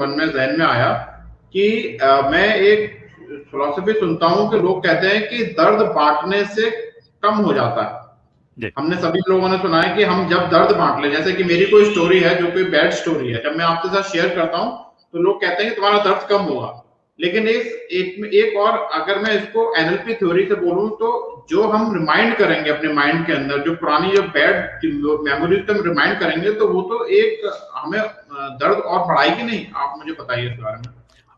मन में जहन में आया कि मैं एक फिलॉसफी सुनता हूं कि लोग कहते हैं कि दर्द बांटने से कम हो जाता है। हमने सभी लोगों ने सुना है कि हम जब दर्द बांट ले, जैसे कि मेरी कोई स्टोरी है जो कोई बैड स्टोरी है, जब मैं आपके साथ शेयर करता हूं तो लोग कहते हैं कि तुम्हारा दर्द कम होगा। लेकिन एक और अगर मैं इसको एनएलपी थ्योरी से बोलूं तो जो हम रिमाइंड करेंगे अपने माइंड के अंदर, जो पुरानी जो बैड मेमोरीज हम रिमाइंड करेंगे, तो वो तो एक हमें दर्द और बढ़ाएगी नहीं। आप मुझे बताइए इस बारे में।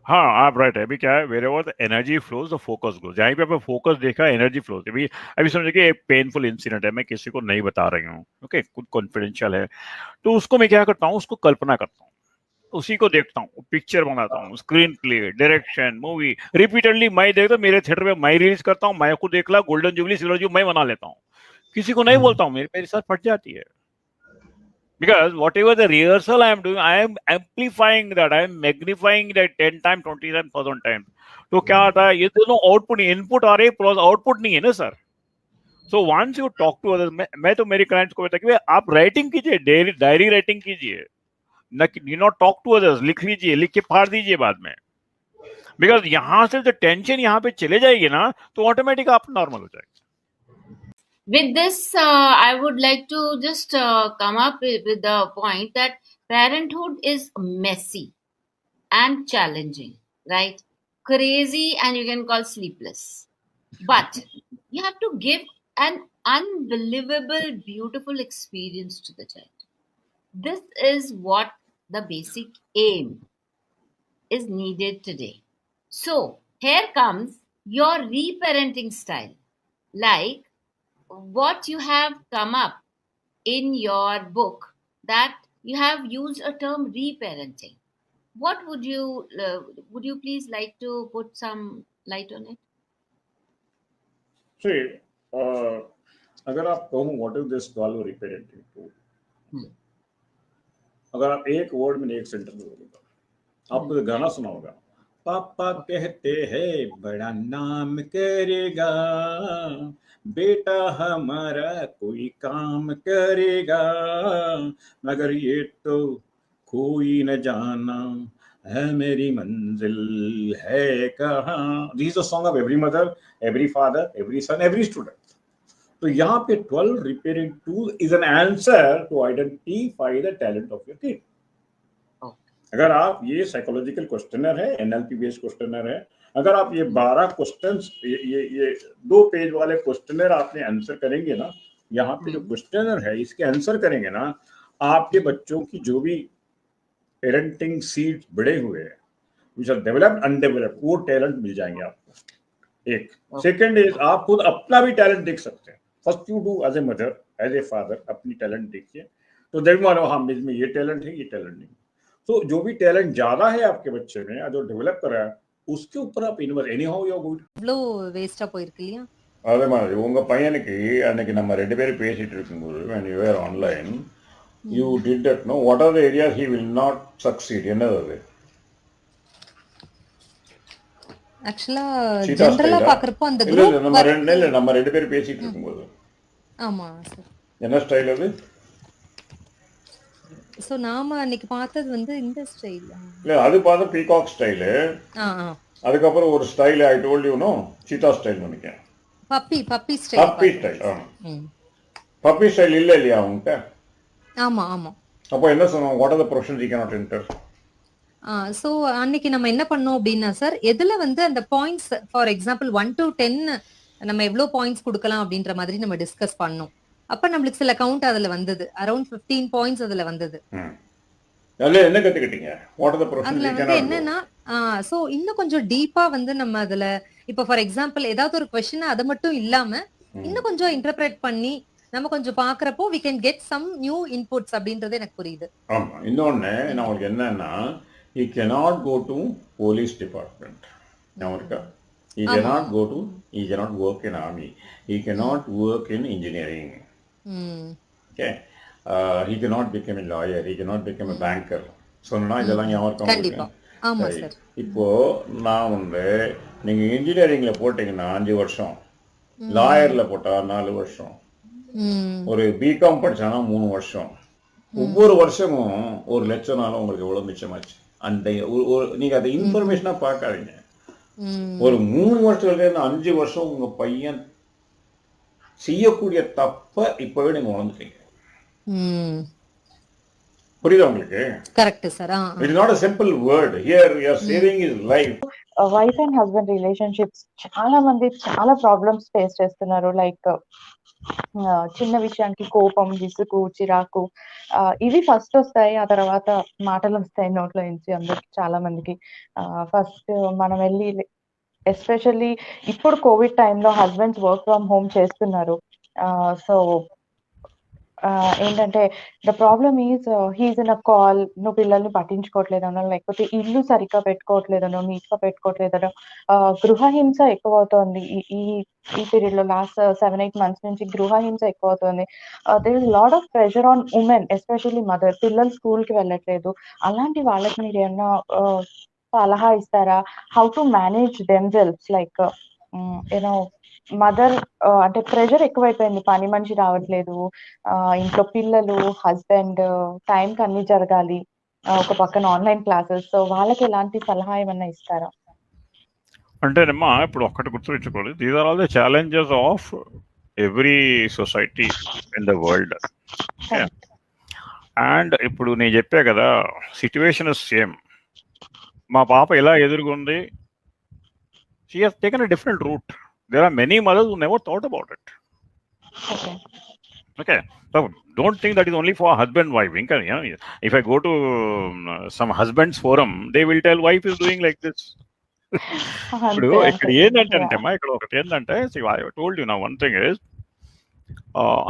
हाँ, आप राइट है। अभी क्या है, wherever the energy flows the focus grows. जहाँ पे आपने फोकस देखा, एनर्जी फ्लोज। अभी समझिए कि एक पेनफुल इंसिडेंट है, मैं किसी को नहीं बता रही हूँ, ओके, कुछ कॉन्फिडेंशियल है, तो उसको मैं क्या करता हूँ, उसको कल्पना करता हूँ, उसी को देखता हूँ, पिक्चर बनाता हूँ, screen play, direction, movie repeatedly मैं देखता, मेरे थिएटर में मैं रिलीज करता हूँ, मैं खुद देख ला, गोल्डन जुबली, सिल्वर जुबली मैं बना लेता हूँ, किसी को नहीं बोलता हूँ, मेरे साथ फट जाती है। Because whatever the rehearsal I am doing, I am amplifying that, I am magnifying that 10 times, 20 times, 1000 times. तो क्या आता है, ये दोनों आउटपुट, इनपुट आ रहे प्लस आउटपुट नहीं है ना sir. So once you talk to others, मैं तो मेरे क्लाइंट्स को बताया कि आप राइटिंग कीजिए, डायरी राइटिंग कीजिए, you not talk to others, लिख लीजिए, लिख के फाड़ दीजिए बाद में। बिकॉज यहाँ से जो टेंशन यहाँ पे चले जाएगी ना, तो ऑटोमेटिक आप नॉर्मल हो जाएगा। With this, I would like to just come up with the point that parenthood is messy and challenging, right? Crazy, and you can call sleepless. But you have to give an unbelievable, beautiful experience to the child. This is what the basic aim is needed today. So here comes your reparenting style. Like what you have come up in your book, that you have used a term reparenting. What would you please like to put some light on it? See, अगर आप कहूँ what is this call reparenting tool, अगर आप एक word में एक sentence बोलोगे, आपको तो गाना सुना होगा, पापा कहते हैं बड़ा नाम करेगा, बेटा हमारा कोई काम करेगा, मगर ये तो कोई न जाना है मेरी मंजिल है कहाँ. This is a song of every mother, every father, every son, every student. तो यहाँ पे 12 repairing tool is an answer to identify the talent of your kid. अगर आप ये साइकोलॉजिकल क्वेश्चनर है, एनएलपी बेस्ड क्वेश्चनर है, अगर आप ये 12 क्वेश्चंस, ये 2 पेज वाले क्वेश्चनर आपने आंसर करेंगे ना, यहाँ पे जो क्वेश्चनर है इसके आंसर करेंगे ना, आपके बच्चों की जो भी पेरेंटिंग सीड्स बड़े हुए हैं, विच आर डेवलप्ड अनडेवलप्ड, वो टैलेंट मिल जाएंगे आपको। एक सेकंड इज आप खुद अपना भी टैलेंट देख सकते हैं। First you do as a mother, as a father, अपनी टैलेंट देखिए, तो देख मानो हाँ मुझ में ये टैलेंट है, ये टैलेंट नहीं। तो जो भी टैलेंट ज्यादा है आपके बच्चे में, जो डेवलप कर रहा है, उसके ऊपर आप invest, any how you good இவ்ளோ வேஸ்டா போயிருக்கு இல்லையா? அதே மாதிரி உங்க பையனுக்கு அன்னைக்கு நம்ம ரெண்டு பேரும் பேசிட்டு இருக்கும்போது when you were online, you did that, no? What are the areas he will not succeed? என்னது அது? ஆக்சுவலா ஜெனரலா பாக்குறப்போ அந்த குரூப் நம்ம ரெண்டு பேரும் பேசிட்டு இருக்கும்போது, ஆமா சார், என்ன ஸ்டைல் அது? சோ நாம அன்னைக்கு பார்த்தது வந்து இந்த ஸ்டைல் இல்ல, அது பார்த்த பீகாக் ஸ்டைல். அதுக்கு அப்புறம் ஒரு style I told you no, cheetah style நினைக்கிறேன். Puppy style. பப்பி ஸ்டைல் இல்ல இல்லையா உன்கிட்ட? ஆமா ஆமா. அப்போ என்ன சொன்னோம், what are the professions you cannot enter? So அன்னைக்கு நம்ம என்ன பண்ணோம் அப்படின்னா சார், எதுல வந்து அந்த பாயிண்ட்ஸ், ஃபார் எக்ஸாம்பிள் 1 to 10 நம்ம எவ்வளவு பாயிண்ட்ஸ் கொடுக்கலாம் அப்படின்ற மாதிரி நம்ம டிஸ்கஸ் பண்ணோம். அப்ப நம்மளுக்கு சில கவுண்ட் அதுல வந்தது, அரௌண்ட் 15 பாயிண்ட்ஸ் அதுல வந்தது. அதுல என்ன கத்துக்கிட்டீங்க? What are the professions you cannot? என்னன்னா சோ இன்னும் கொஞ்சம் டீப்பா வந்து நம்ம அதுல, இப்ப ஃபார் எக்ஸாம்பிள் ஏதாவது ஒரு क्वेश्चन அது மட்டும் இல்லாம இன்னும் கொஞ்சம் இன்டர்பிரேட் பண்ணி நம்ம கொஞ்சம் பாக்குறப்போ we can get some new inputs அப்படின்றது எனக்கு புரியுது. ஆமா. இன்னொன்னு நான் உங்களுக்கு என்னன்னா, he cannot go to police department. நமக்கு he cannot work in army, he cannot work in engineering. Okay, he cannot become a lawyer, he cannot become a banker. சொன்னா இதெல்லாம் ஞாபகம் கண்டிப்பா. ஆமா சார். இப்போ நான் வந்து நீங்க இன்ஜினியரிங்ல போட்டீங்கன்னா 5 வருஷம், லாயர்ல போட்டா 4 வருஷம், ஒரு பிகாம் படிச்சானா 3 வருஷம், ஒவ்வொரு வருஷமும் 1 லட்சம்னாலும் உங்களுக்கு எவ்வளவு மிச்சமாச்சு? அந்த நீங்க அதை இன்ஃபர்மேஷனா பார்க்காதீங்க. ஒரு 3 வருஷத்துல இருந்து 5 வருஷம் உங்க பையன் செய்யக்கூடிய தப்ப இப்பவே நீங்க உணர்ந்துட்டீங்க. புரியுதா உங்களுக்கு? Correct sir. It is not a simple word. Here you are saving his life. Wife and husband relationships చాలా మంది చాలా ప్రాబ్లమ్స్ ఫేస్ చేస్తున్నారు. లైక్ చిన్న విషయానికి కోపం, విసుగు, చిరాకు ఇవి ఫస్ట్ వస్తాయి. ఆ తర్వాత మాటలు వస్తాయి నోట్లో నుంచి అందరికి, చాలా మందికి. ఫస్ట్ మనం వెళ్ళి, ఎస్పెషల్లీ ఇప్పుడు కోవిడ్ టైంలో హస్బెండ్స్ వర్క్ ఫ్రమ్ హోమ్ చేస్తున్నారు. సో ఏంటంటే the problem is he is in a call, నువ్వు పిల్లల్ని పట్టించుకోవట్లేదనో, లేకపోతే ఇల్లు సరిగ్గా పెట్టుకోవట్లేదనో, నీట్గా పెట్టుకోవట్లేదనో, గృహహింస ఎక్కువ అవుతోంది. ఈ పీరియడ్ లో లాస్ట్ 7-8 months నుంచి గృహహింస ఎక్కువ అవుతుంది. There is lot of pressure on women, especially mother. పిల్లలు స్కూల్ కి వెళ్ళట్లేదు. అలాంటి వాళ్ళకి మీరు ఏమన్నా సలహా ఇస్తారా? How to manage themselves, like you know mother అంటే ప్రెషర్ ఎక్కువైపోయింది, పని మనిషి రావట్లేదు, ఇంట్లో పిల్లలు, హస్బెండ్, టైంకి అన్ని జరగాలి, ఒక పక్కన ఆన్లైన్ క్లాసెస్. సో వాళ్ళకి ఎలాంటి సలహా ఏమన్నా ఇస్తారా? అంటేనమ్మా ఇప్పుడు ఒక్కటి గుర్తుంచుకోవాలి, these are all the challenges of every society in the world. And ఇప్పుడు నేను చెప్పా కదా, సిచ్యువేషన్ ఇస్ సేమ్. మా పాప ఎలా ఎదుర్కొంది, she has taken a different route. There are many mothers who never thought about it. Okay. So don't think that is only for husband wife. If I go to some husband's forum, they will tell wife is doing like this. ఇక్కడ ఏంటంటే అమ్మా, ఇక్కడ ఒకటి ఏంటంటే, I told you now one thing is,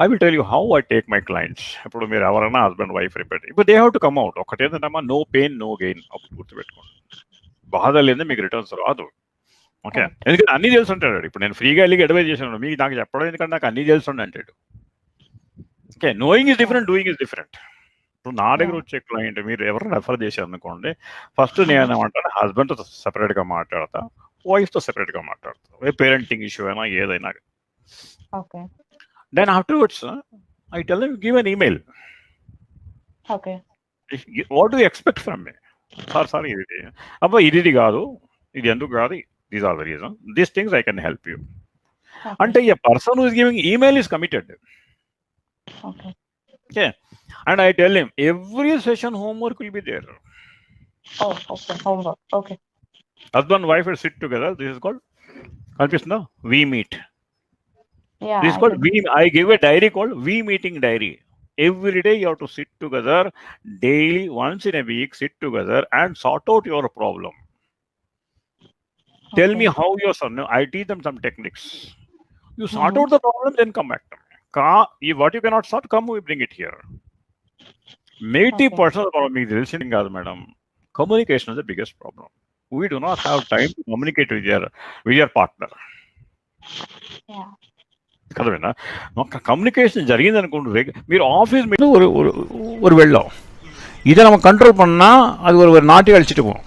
I will tell you how I take my clients. ఇప్పుడు మీరు ఎవరైనా husband wife repeat, ఇప్పుడు they have to come out. ఒకటి ఏంటంటే అమ్మా, నో పెయిన్ నో గెయిన్. అప్పుడు గుర్తుపెట్టుకోండి, బాధ లేదు మీకు రిటర్న్స్ రాదు. ఓకే, ఎందుకంటే అన్ని తెలుసు అంటాడు. ఇప్పుడు నేను ఫ్రీగా వెళ్ళి అడ్వైజ్ చేశాను, మీకు నాకు చెప్పడం ఎందుకంటే నాకు అన్ని తెలుసు అంటాడు. Okay, knowing is different, doing is different. ఇప్పుడు నా దగ్గర వచ్చే క్లయింట్ మీరు ఎవరు రెఫర్ చేశారు అనుకోండి, ఫస్ట్ నేను ఏమంటాను, హస్బెండ్తో సెపరేట్గా మాట్లాడతా, వైఫ్తో సెపరేట్గా మాట్లాడతా, పేరెంటింగ్ ఇష్యూ అయినా ఏదైనా. Then afterwards I tell them, give an email. What do expect from me? Sir ఇది అబ్బా, ఇది కాదు, ఇది ఎందుకు కాదు, these are the reasons, these things I can help you. Ante a person who is giving email is committed. Okay, and I tell him every session homework will be there. Homework. Okay, husband wife will sit together. This is called, no, we meet. This is called I give a diary called we meeting diary. Every day you have to sit together daily, once in a week, sit together and sort out your problem. Tell me how your son, I teach them some techniques. You sort out the problem, then come back to me. What you cannot sort, come, we bring it here. 80% of the problem is listening, madam. Communication is the biggest problem. We do not have time to communicate with your partner. కదవేనా, communication జరిగింది అనుకోండి, మీరు office மீது ஒரு வெளிலம் இதை நம்ம control பண்ணால் அது ஒரு நாட்டி அழிச்சிட்டு போகும்.